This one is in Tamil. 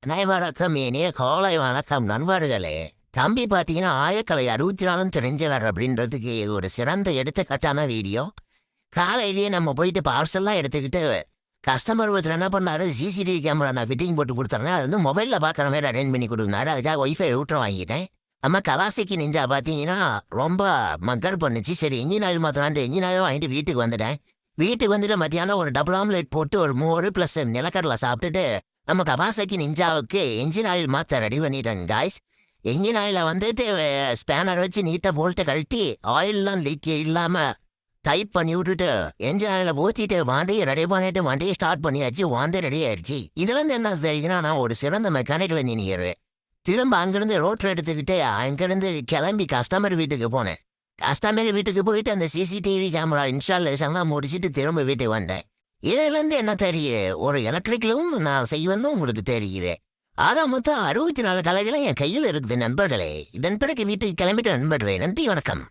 அனைவருக்கும் இனிய காலை வணக்கம் நண்பர்களே. தம்பி பார்த்தீங்கன்னா ஆயக்கலை 64 தெரிஞ்சவர் அப்படின்றதுக்கு ஒரு சிறந்த எடுத்துக்காட்டான வீடியோ. காலையிலேயே நம்ம போயிட்டு பார்சல்லாம் எடுத்துக்கிட்டு கஸ்டமர் ஒருத்தர் என்ன பண்ணாரு, சிசிடிவி கேமரா நான் ஃபிட்டிங் போட்டு கொடுத்துறேன், அது வந்து மொபைலில் பார்க்குற மாதிரி அரேஞ்ச் பண்ணி கொடுக்குறாரு. அதுக்காக ஒய்ஃபை ரூட்டர் வாங்கிட்டேன். நம்ம கலாசிக்கு நிஞ்சா பார்த்தீங்கன்னா ரொம்ப மக்கர் பண்ணுச்சு. சரி இன்ஜின் ஆயில் மாத்திரான்ட்டு இன்ஜின் ஆயில் வாங்கிட்டு வீட்டுக்கு வந்துட்டேன். வீட்டுக்கு வந்துட்டு மத்தியானம் ஒரு டபுள் ஆம்லேட் போட்டு ஒரு மோர் ப்ளஸ் நிலக்கடலை சாப்பிட்டுட்டு நம்ம கவாசாக்கி நிஞ்சாவுக்கு என்ஜின் ஆயில் மாற்ற ரெடி பண்ணிட்டேன் காய்ஸ். என்ஜின் ஆயிலை வந்துட்டு ஸ்பேனர் வச்சு நீட்டாக போல்ட்டை கழட்டி ஆயிலெலாம் லீக் இல்லாமல் டைப் பண்ணி விட்டுட்டு என்ஜின் ஆயிலை ஊற்றிட்டு வண்டியை ரெடி பண்ணிட்டு வண்டியை ஸ்டார்ட் பண்ணியாச்சு. வாண்டி ரெடி ஆயிடுச்சு. இதுலேருந்து என்ன தெரியுதுன்னா, நான் ஒரு சிறந்த மெக்கானிக்கல் இன்ஜினியர். திரும்ப அங்கேருந்து ரோட்டர் எடுத்துக்கிட்டு அங்கேருந்து கிளம்பி கஸ்டமர் வீட்டுக்கு போனேன். கஸ்டமர் வீட்டுக்கு போயிட்டு அந்த சிசிடிவி கேமரா இன்ஸ்டாலேஷன்லாம் முடிச்சுட்டு திரும்ப வீட்டுக்கு வந்தேன். இதுலேருந்து என்ன தெரியுது, ஒரு எலக்ட்ரிக்கலும் நான் செய்வேன்னு உங்களுக்கு தெரியுது. அதான் மொத்தம் 64 கலைகளும் என் கையில் இருக்குது நண்பர்களே. இதன் பிறகு வீட்டுக்கு கிளம்பிட்டு நண்பர்களே, நன்றி வணக்கம்.